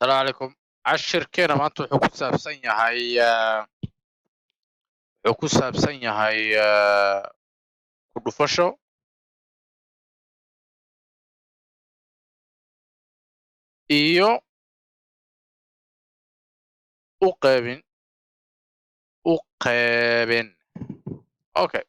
السلام عليكم. cashirkeena maanta wuxuu ku saabsan yahay ku dhufasho iyo u qaybin. Okay,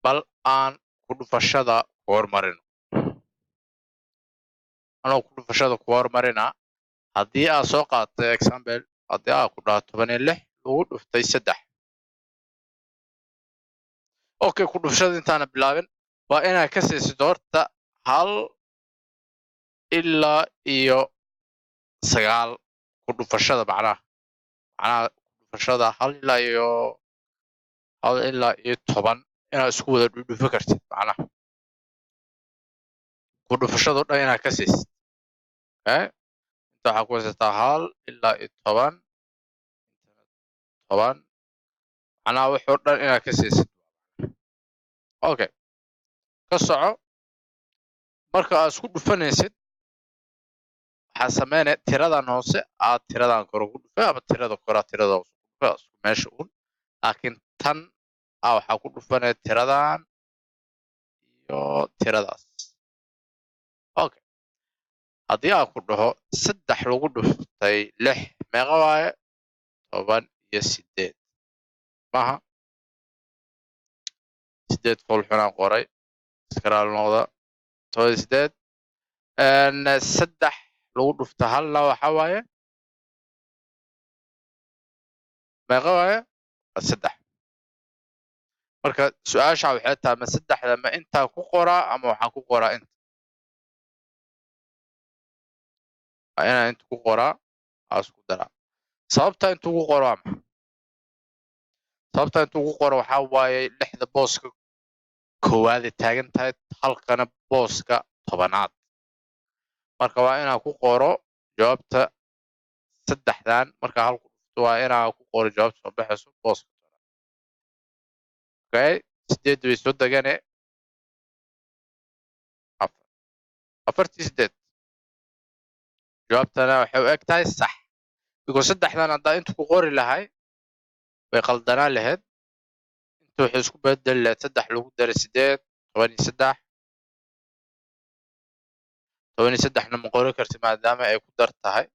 bal aan ku dhufashada ku hormarino. Anoo ku dhufashada ku hormarina, haddii aad soo qaadatay example, haddii aad ku dhaho 16 lagu dhuftay 3. Okay, ku dhufashada intaana bilaabin waa inaad ka siisid horta 1 ilaa iyo 9 ku dhufashada macnaha ku dhufashada 1 ilaa iyo 10 inaad isku wada dhudhufi kartid macnaha ku dhufashada dhan inaad ka siisid. Okay, inta waxaa ku haysataa 1 ilaa iyo 10 macnaha wuxuu dhan inaad ka siisid. Okay, ka soco. Marka aad isku dhufanaysid waxaa sameynaya tiradan hoose aad tiradan kore ku dhufay ama tirada kore tirada hoose ku dhufay isku meesha un, laakiin tan waxaa ku dhufanaya tiradan iyo tiradaas. Okay, haddii aan ku dhaho 3 lagu dhuftay 6 meeqa waaye? 18 maaha 8 foolxunaan qoray iskaraal noqda 18 3 lagu dhufta 1 waxa waaye meeqa waaye? 3. marka su-aasha waxay tahay ma 3da ma intaa ku qoraa ama waxaan ku qoraa inta? waa inaan inta ku qoraa aa isku daraa. sababta intuu ku qoro waa maxay? sababta intuu ku qoro waxaa waaye 6da booska koowaad ay taagan tahay halkana booska 10aad. marka waa inaan ku qoro jawaabta 3dan marka hal ku dhufto waa inaan ku qoro jawaabta soo baxayso booska 10aad. Okay, 8 way soo degane 48 jawaabtana waxay u eg tahay sax because 3dan haddaa inta ku qori lahay way qaldanaan lahayd. inta waxay isku bedeli lahayd 3 lagu daray 8 13 13na ma qori karti maadaama ay ku dar tahay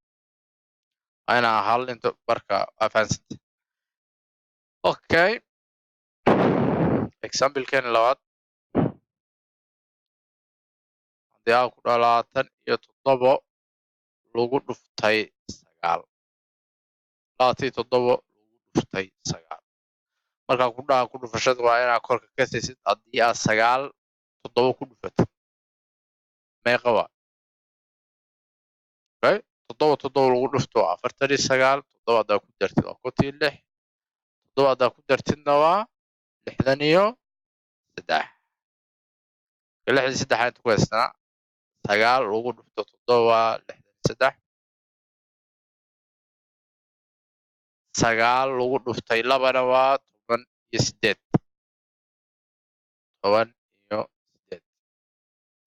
waa inaa 1 inta marka waa fahansantay. Okay, example-keena labaad haddii aan ku dhaho 27 lagu dhuftay 9 27 lagu dhuftay 9 markaa ku dhaha ku dhufashada waa inaad korka ka siisid. haddii aad 9 7 ku dhufatid meeqa waa? Okay, 7 lagu dhufto waa 49 7 haddaa ku dartid waa 56 7 haddaa ku dartidna waa 63 63 inta ku haysana 9 lagu dhufto 7 waa 63 9 lagu dhuftay 2na waa 18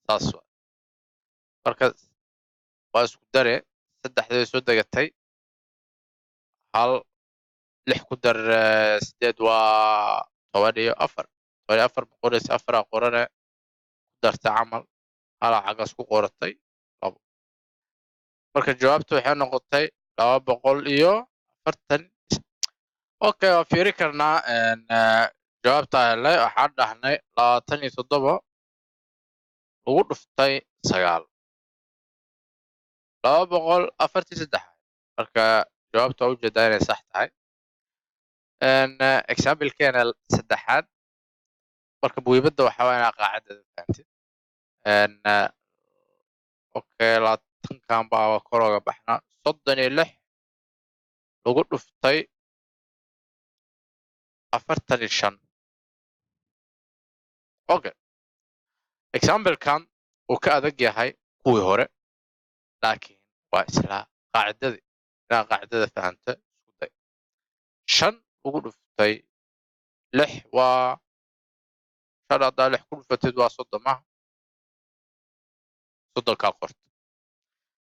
saas waa. marka waa isku dare 3day soo degatay 1 6 ku dar 8 waa 14 14 boqoraysa 4 qorane ku dartay camal halaa xaggaas ku qoratay 2 marka jawaabtu waxay noqotay 240. Okay, waa fiiri karnaa jawaabta helay waxaan dhahnay 27 lagu dhuftay 9 243 marka jawaabta waa ujeedaa inay sax tahay. example-keena 3aad marka muhiimadda waxaa waa inaa qaacidada fahantid. okay, 20kan baa kor oga baxnaa 36 lagu dhuftay 45. okay, example-kan uu ka adag yahay kuwii hore laakiin waa isla qaacidadii. inaad qaacidada fahanta isku day. 5 lagu dhuftay 6 waa 5 haddaa 6 ku dhufatid waa 30 maaha 30 kaa qorta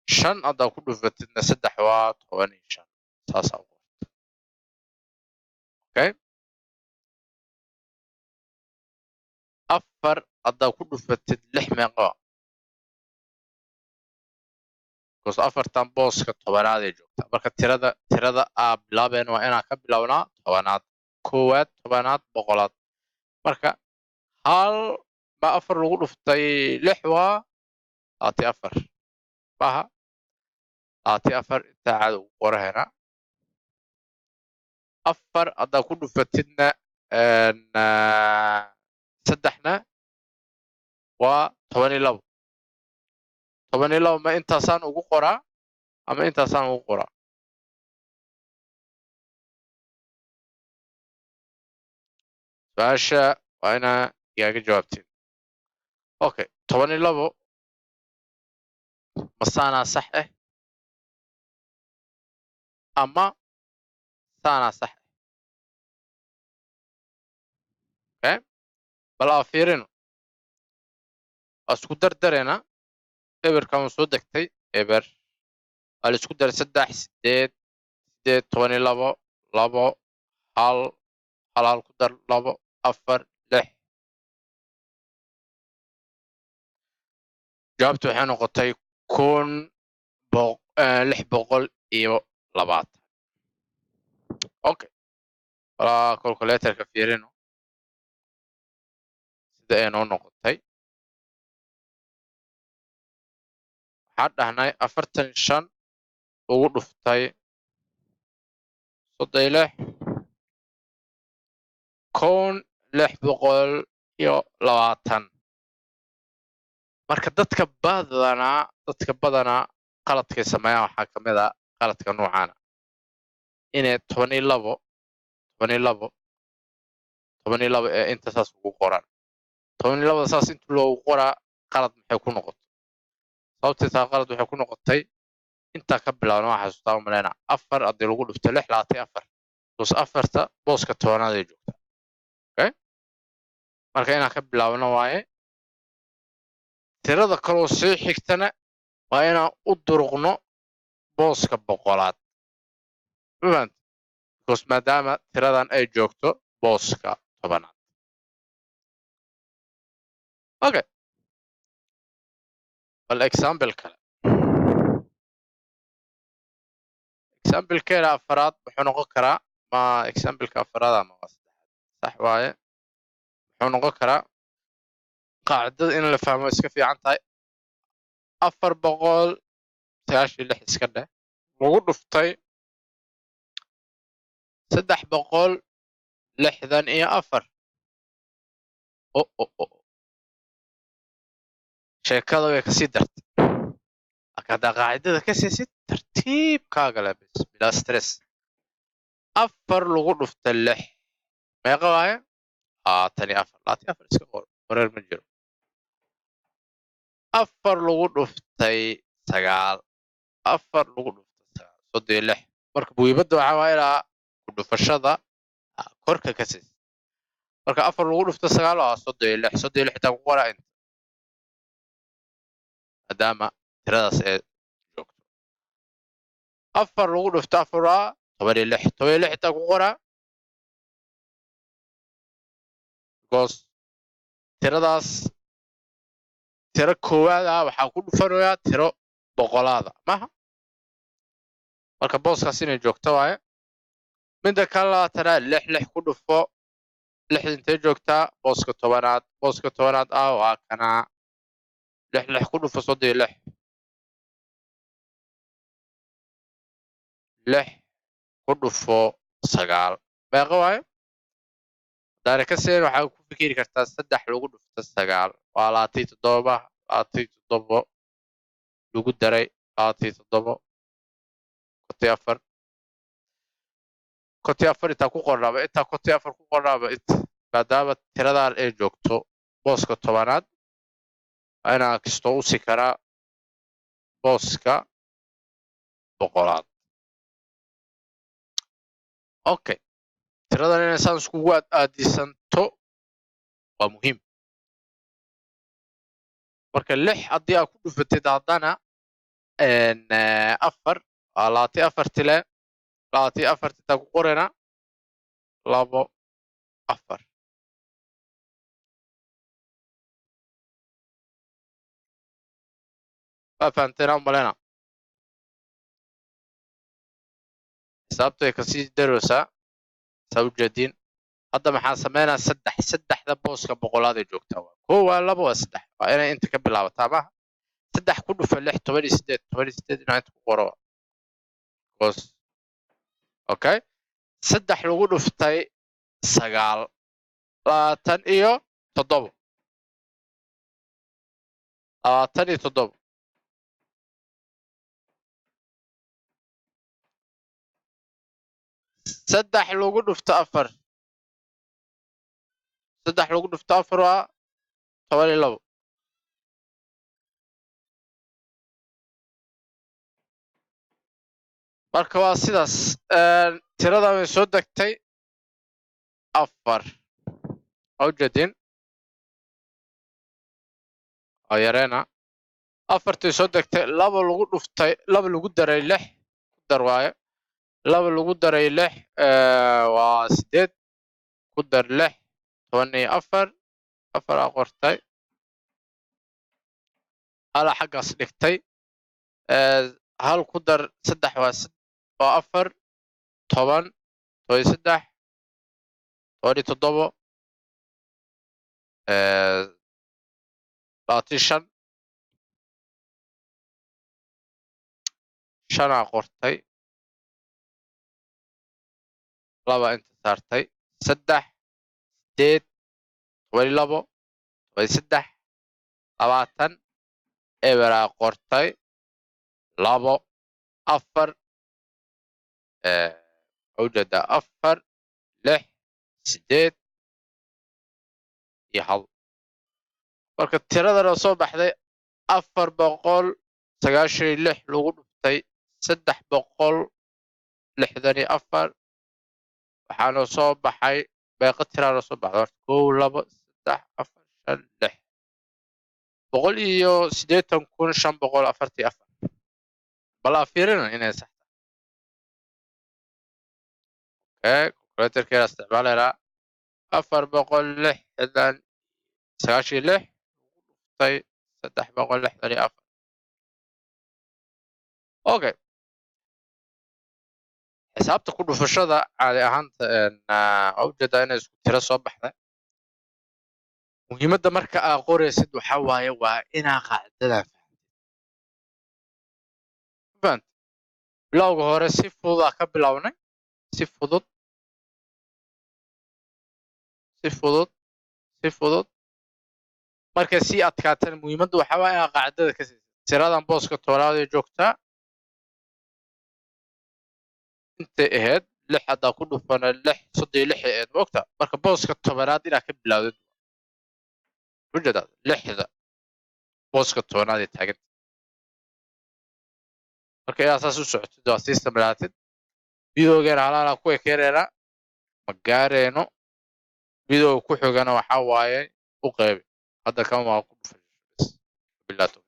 shan haddaa ku dhufatidna saddex waa 15 saasaa u qorta. Okay, afar haddaa ku dhufatid 6 meeqa because afartan booska tobanaad ay joogtaa marka tirada aa bilaabeen waa inaan ka bilownaa tobanaad koowaad tobanaad boqolaad marka hal ba afar lagu dhuftay 6 waa 24 maaha 24 intaa caad ugu qorahayna afar haddaa ku dhufatidna saddexna waa 12 12 ma intaasaan ugu qoraa ama intaasaan ugu qoraa su'aasha waa inaa igaaga jawaabtiin. Okay, 12 masaanaa sax ah ama saanaa sax ah. Okay, bal aa fiirino waa isku dardareena eberkan wuu soo degtay eber waa la isku daray 3 8 8 12 labo hal hal ku dar labo 4 6 jawaabtu waxay noqotay 1620. Okay, bal calculatorka fiirino sida ay noo noqotay waxaan dhahnay 45 ugu dhuftay 36 1620 marka dadka badanaa qaladkay sameeyaan waxaa ka mid ah qaladka noocaana inay 12 ee inta saas ugu qoraan 12 saas inta loogu qoraa qalad maxay ku noqotay sababtay taa qalad waxay ku noqotay intaa ka bilaabna waxaa xasuustaa umaleyna 4 haddii lagu dhufto 6 24 dus afarta booska tobanaad ay joogtaa. Okay, marka inaan ka bilaabno waaye tirada kaloo sii xigtana waa inaan u duruqno booska boqolaad because maadaama tiradan ay joogto booska tobanaad. Okay, bal example kale example-keeda afaraad wuxuu noqon karaa ma example-ka afaraad ama waa saddexaad sax waaye wuxuu noqon karaa qaacidada in la fahmo iska fiican tahay 496 iska dheh lagu dhuftay 364 sheekada way kasii dartay laakiin haddaa qaacidada ka siisid tartiibkaaga leh bis bilaa stress 4 lagu dhuftay 6 meeqa waaye 24 iska qor wareer ma jiro 4 lagu dhuftay 9 4 lagu dhuftay 36 marka buuybadda waxaa waaye ilaa ku dhufashada korka ka siis marka 4 lagu dhuftay 9 waa 36 xitaa ku qoraa inta maadaama tiradaas ee joogto 4 lagu dhuftay 4 waa 16 xitaa ku qoraa because tiradaas tiro koowaad ah waxaa ku dhufanayaa tiro boqolaada maaha marka booskaas inay joogto waaye midda kale labaatanaad 6 ku dhufo 6 intee joogtaa booska tobanaad ah waa kanaa 6 ku dhufo 36 6 ku dhufo 9 meeqa waaye daare ka seen waxaa ku fikiri kartaa 3 lagu dhufto 9 waa 27 lagu daray 27 kotii 4 intaa ku qornaaba intaa kotii 4 ku qornaaba maadaama tiradan ay joogto booska tobanaad waa inaan kastoo usi karaa booska boqolaad. Okay, tiradan inay saan iskugu aadisanto waa muhiim marka 6 haddii aad ku dhufatid haddana afar waa 24 tile 24 ta ku qorena 2 4 fahamtayna umalena xisaabtay kasii daroosaa saa ujeediin hadda maxaa sameynaa saddexda booska boqolaad ee joogtaa waa 1 waa 2 waa 3 waa inay inta ka bilaabataa maaha 3 ku dhufa 6 18 inaa inta ku qoro okay 3 lagu dhuftay 9 27 3 lagu dhufto 4 3 lagu dhufto 4 waa 12 marka waa sidaas tirada way soo degtay 4 ujeedin oo yareena 4 soo degtay 2 lagu dhuftay 2 lagu daray 6 ku dar waaye 2 lagu daray 6 waa 8 ku dar 6 14 4 qortay hala xaggaas dhigtay hal ku dar 3 waa 4 10 3 17 25 5 qortay 2 inta saartay 3 8 12 3 20 ebera qortay 2 4 ujeeda 4 6 8 iyo hal marka tiradana soo baxday 496 lagu dhuftay 364 waxaana soo baxay beeqa tirada soo baxday 1 2 3 4 5 6 180,544 bal afiirina inay sax tahay calculatorkeeda isticmaalaya 496 dhuftay 364 okay xisaabta ku dhufashada caadi ahaanta ujeeda inay isku tiro soo baxday muhiimadda marka aad qoraysid waxa waaye waa inaa qaacidada fahant bilowga hore si fudud ka bilownay si fudud marka si adkaatan muhiimaddu waxa waaye inaa qaacidada ka siisid tiradan booska tooraad ee joogtaa intay ahayd 6 haddaa ku dhufana 6 36 ahayd moogta marka booska tobanaad inaa ka bilowdid ujeeda 6da booska tobanaad ee taagan marka inaad saas u socotid waa sii samlaatid videogeena halaala ku ekeeneena ma gaareeno video ku xigana waxa waaye u qeybi hadda kan waa ku dhufay bilato